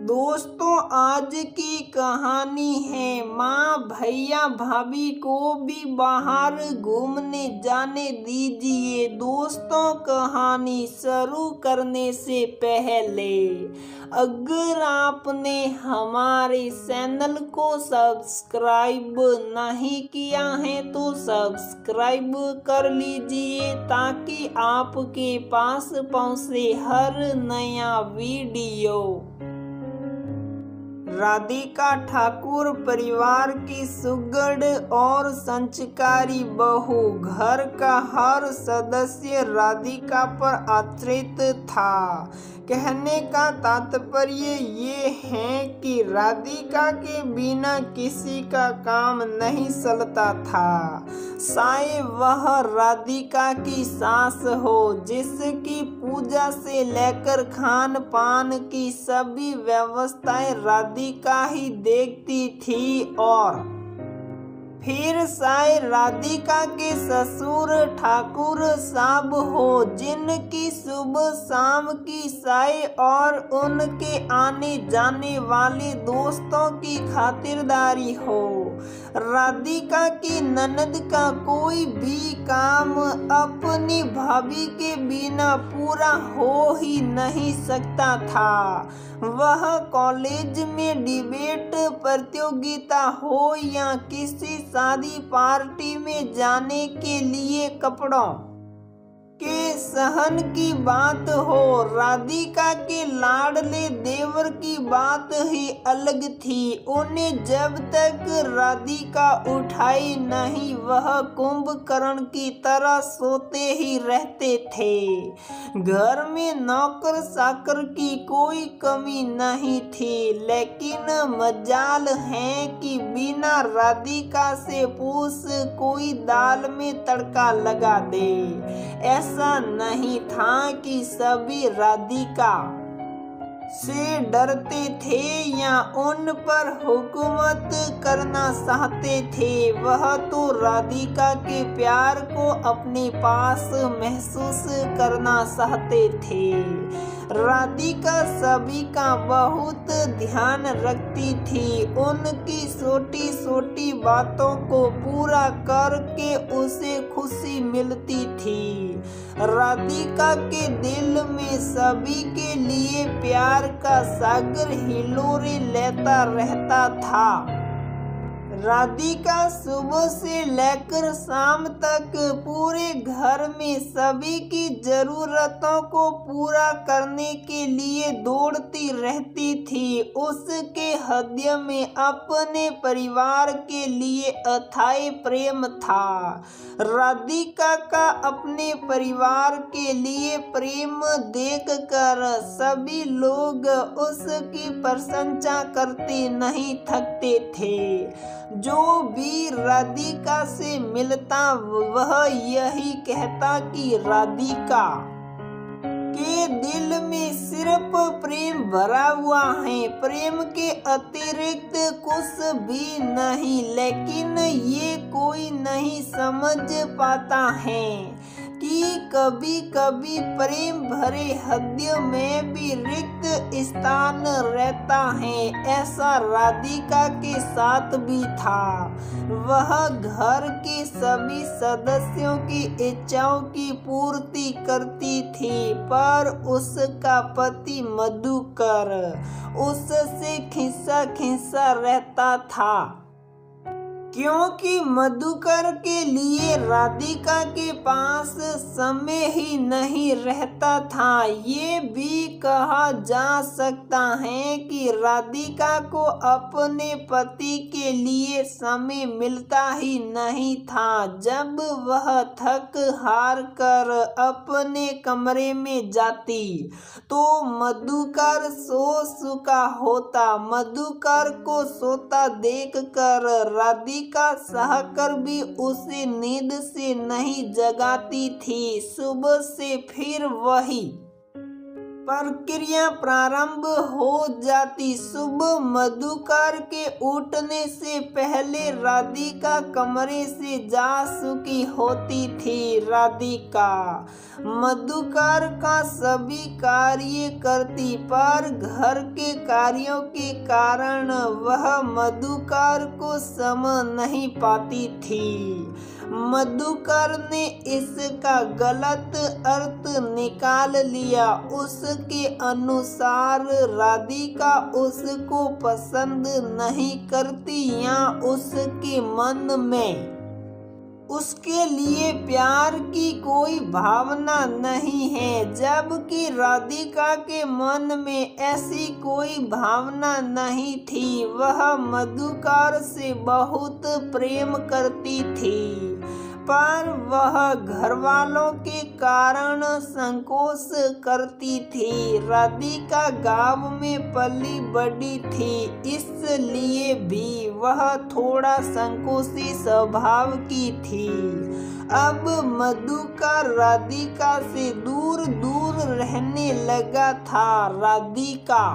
दोस्तों, आज की कहानी है माँ भैया भाभी को भी बाहर घूमने जाने दीजिए। दोस्तों, कहानी शुरू करने से पहले अगर आपने हमारे चैनल को सब्सक्राइब नहीं किया है तो सब्सक्राइब कर लीजिए ताकि आपके पास पहुँचे हर नया वीडियो। राधिका ठाकुर परिवार की सुघड़ और संस्कारी बहू। घर का हर सदस्य राधिका पर आश्रित था। कहने का तात्पर्य ये है कि राधिका के बिना किसी का काम नहीं चलता था। चाहे वह राधिका की सास हो, जिसकी पूजा से लेकर खान पान की सभी व्यवस्थाएं राधिका ही देखती थी, और फिर चाहे राधिका के ससुर ठाकुर साहब हो, जिनकी सुबह शाम की चाय और उनके आने जाने वाले दोस्तों की खातिरदारी हो, राधिका की ननद का कोई भी काम अपनी भाभी के बिना पूरा हो ही नहीं सकता था। वह कॉलेज में डिबेट प्रतियोगिता हो या किसी शादी पार्टी में जाने के लिए कपड़ों के सहन की बात हो, राधिका के लाडले देवर की बात ही अलग थी। उन्हें जब तक राधिका उठाई नहीं, वह कुंभकर्ण की तरह सोते ही रहते थे। घर में नौकर चाकर की कोई कमी नहीं थी, लेकिन मजाल है कि बिना राधिका से पूछ कोई दाल में तड़का लगा दे। ऐसा नहीं था कि सभी राधिका से डरते थे या उन पर हुकूमत करना चाहते थे। वह तो राधिका के प्यार को अपने पास महसूस करना चाहते थे। राधिका सभी का बहुत ध्यान रखती थी। उनकी छोटी छोटी बातों को पूरा करके उसे खुशी मिलती थी। राधिका के दिल में सभी के लिए प्यार का सागर हिलोरे लेता रहता था। राधिका सुबह से लेकर शाम तक पूरे घर में सभी की जरूरतों को पूरा करने के लिए दौड़ती रहती थी। उसके हृदय में अपने परिवार के लिए अथाह प्रेम था। राधिका का अपने परिवार के लिए प्रेम देखकर सभी लोग उसकी प्रशंसा करते नहीं थकते थे। जो भी राधिका से मिलता वह यही कहता कि राधिका के दिल में सिर्फ प्रेम भरा हुआ है, प्रेम के अतिरिक्त कुछ भी नहीं। लेकिन ये कोई नहीं समझ पाता है कि कभी कभी प्रेम भरे हृदय में भी रिक्त स्थान रहता है। ऐसा राधिका के साथ भी था। वह घर के सभी सदस्यों की इच्छाओं की पूर्ति करती थी, पर उसका पति मधुकर उससे खिंचा रहता था, क्योंकि मधुकर के लिए राधिका के पास समय ही नहीं रहता था। ये भी कहा जा सकता है कि राधिका को अपने पति के लिए समय मिलता ही नहीं था। जब वह थक हार कर अपने कमरे में जाती तो मधुकर सो चुका होता। मधुकर को सोता देखकर राधिका सहकर भी उसे नींद से नहीं जगाती थी। सुबह से फिर वही प्रक्रिया प्रारंभ हो जाती। सुबह मधुकर के उठने से पहले राधिका कमरे से जा चुकी होती थी। राधिका मधुकर का सभी कार्य करती, पर घर के कार्यों के कारण वह मधुकर को समय नहीं पाती थी। मधुकर ने इसका गलत अर्थ निकाल लिया। उसके अनुसार राधिका उसको पसंद नहीं करती या उसके मन में उसके लिए प्यार की कोई भावना नहीं है, जबकि राधिका के मन में ऐसी कोई भावना नहीं थी। वह मधुकर से बहुत प्रेम करती थी, पर वह घरवालों के कारण संकोच करती थी। राधिका गांव में पली बड़ी थी, इसलिए भी वह थोड़ा संकोची स्वभाव की थी। अब मधुकर राधिका से दूर दूर रहने लगा था। राधिका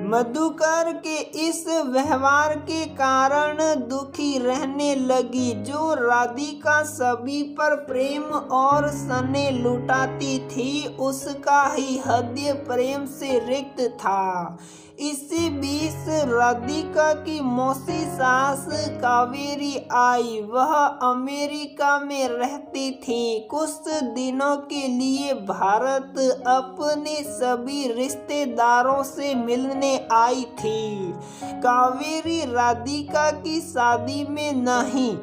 मधुकर के इस व्यवहार के कारण दुखी रहने लगी। जो राधिका सभी पर प्रेम और स्नेह लुटाती थी, उसका ही हृदय प्रेम से रिक्त था। इसी बीच राधिका की मौसी सास कावेरी आई। वह अमेरिका में रहती थी। कुछ दिनों के लिए भारत अपने सभी रिश्तेदारों से मिलने आई थी। कावेरी राधिका की शादी में नहीं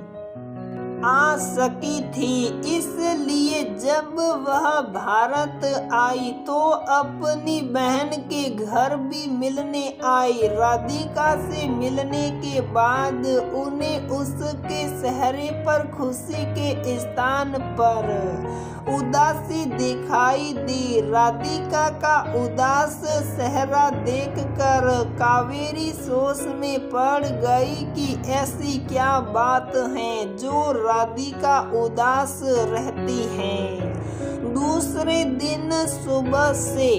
आ सकी थी, इसलिए जब वह भारत आई तो अपनी बहन के घर भी मिलने आई। राधिका से मिलने के बाद उन्हें उसके चेहरे पर खुशी के स्थान पर उदासी दिखाई दी। राधिका का उदास चेहरा देखकर कावेरी सोच में पड़ गई कि ऐसी क्या बात है जो राधिका उदास रहती है। दूसरे दिन सुबह से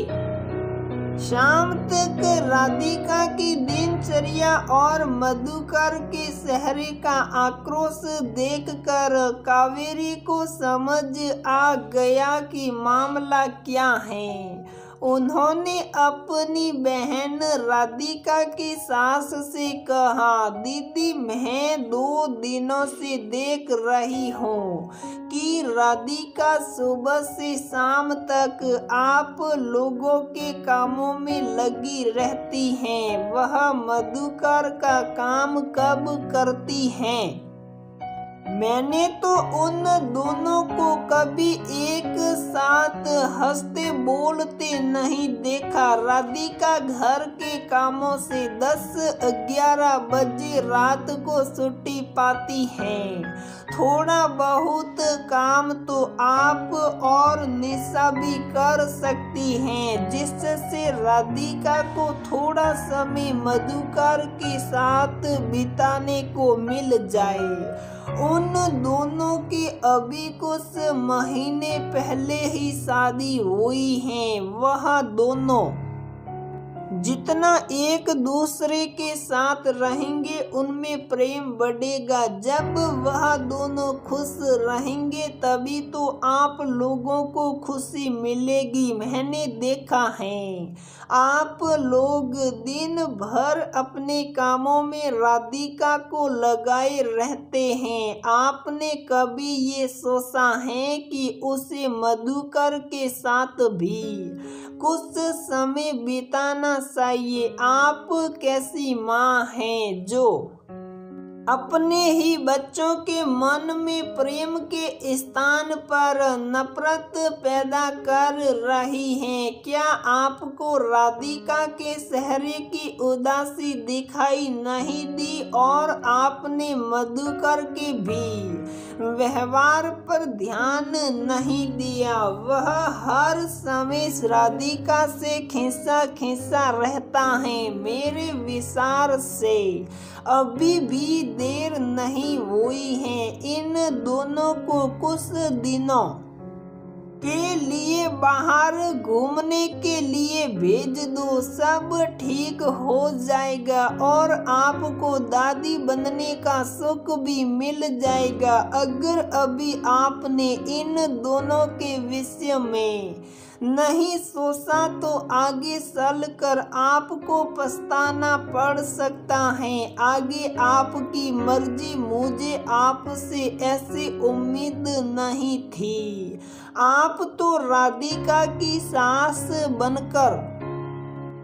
शाम तक राधिका की दिनचर्या और मधुकर के चेहरे का आक्रोश देखकर कावेरी को समझ आ गया कि मामला क्या है। उन्होंने अपनी बहन राधिका की सास से कहा, दीदी मैं 2 दिनों से देख रही हूँ कि राधिका सुबह से शाम तक आप लोगों के कामों में लगी रहती हैं। वह मधुकर का काम कब करती हैं? मैंने तो उन दोनों को कभी एक साथ हंसते बोलते नहीं देखा। राधिका घर के कामों से 10-11 बजे रात को छुट्टी पाती है। थोड़ा बहुत काम तो आप और निशा भी कर सकती हैं, जिससे राधिका को थोड़ा समय मधुकर के साथ बिताने को मिल जाए। उन दोनों की अभी कुछ महीने पहले ही शादी हुई है। वह दोनों जितना एक दूसरे के साथ रहेंगे उनमें प्रेम बढ़ेगा। जब वह दोनों खुश रहेंगे तभी तो आप लोगों को खुशी मिलेगी। मैंने देखा है आप लोग दिन भर अपने कामों में राधिका को लगाए रहते हैं। आपने कभी ये सोचा है कि उसे मधुकर के साथ भी कुछ समय बिताना चाहिए? आप कैसी माँ हैं जो अपने ही बच्चों के मन में प्रेम के स्थान पर नफरत पैदा कर रही हैं। क्या आपको राधिका के चेहरे की उदासी दिखाई नहीं दी और आपने मधुकर के भी व्यवहार पर ध्यान नहीं दिया? वह हर समय राधिका से खिंचा रहता है। मेरे विचार से अभी भी देर नहीं हुई है। इन दोनों को कुछ दिनों के लिए बाहर घूमने के लिए भेज दो, सब ठीक हो जाएगा और आपको दादी बनने का सुख भी मिल जाएगा। अगर अभी आपने इन दोनों के विषय में नहीं सोचा तो आगे चलकर आपको पछताना पड़ सकता है। आगे आपकी मर्जी, मुझे आपसे ऐसी उम्मीद नहीं थी। आप तो राधिका की सास बनकर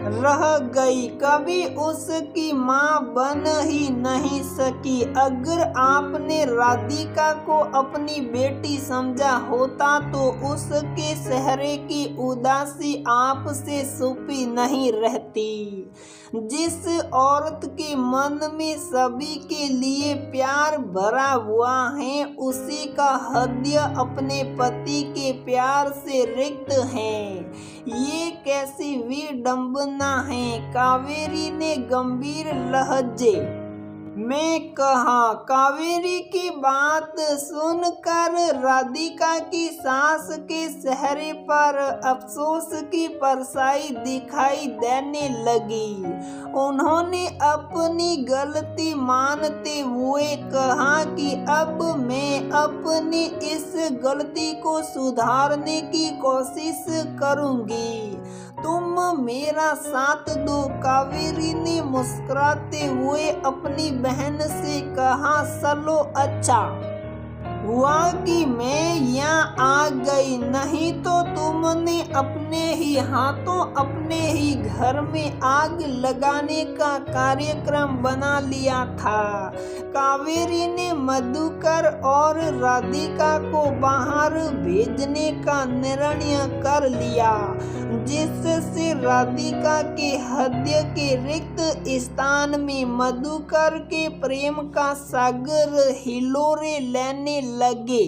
रह गई, कभी उसकी माँ बन ही नहीं सकी। अगर आपने राधिका को अपनी बेटी समझा होता तो उसके चेहरे की उदासी आपसे छुपी नहीं रहती। जिस औरत के मन में सभी के लिए प्यार भरा हुआ है, उसी का हृदय अपने पति के प्यार से रिक्त है। ये कैसी विडंबना है, कावेरी ने गंभीर लहजे में कहा। कावेरी की बात सुनकर राधिका की सास के चेहरे पर अफसोस की परछाई दिखाई देने लगी। उन्होंने अपनी गलती मानते हुए कहा कि अब मैं अपनी इस गलती को सुधारने की कोशिश करूंगी, तुम मेरा साथ दो। कावेरी ने मुस्कुराते हुए अपनी बहन से कहा, चलो अच्छा हुआ कि मैं यहाँ आ गई, नहीं तो तुमने अपने ही हाथों अपने ही घर में आग लगाने का कार्यक्रम बना लिया था। कावेरी ने मधुकर और राधिका को बाहर भेजने का निर्णय कर लिया, जिससे राधिका के हृदय के रिक्त स्थान में मधुकर के प्रेम का सागर हिलोरे लेने लगे।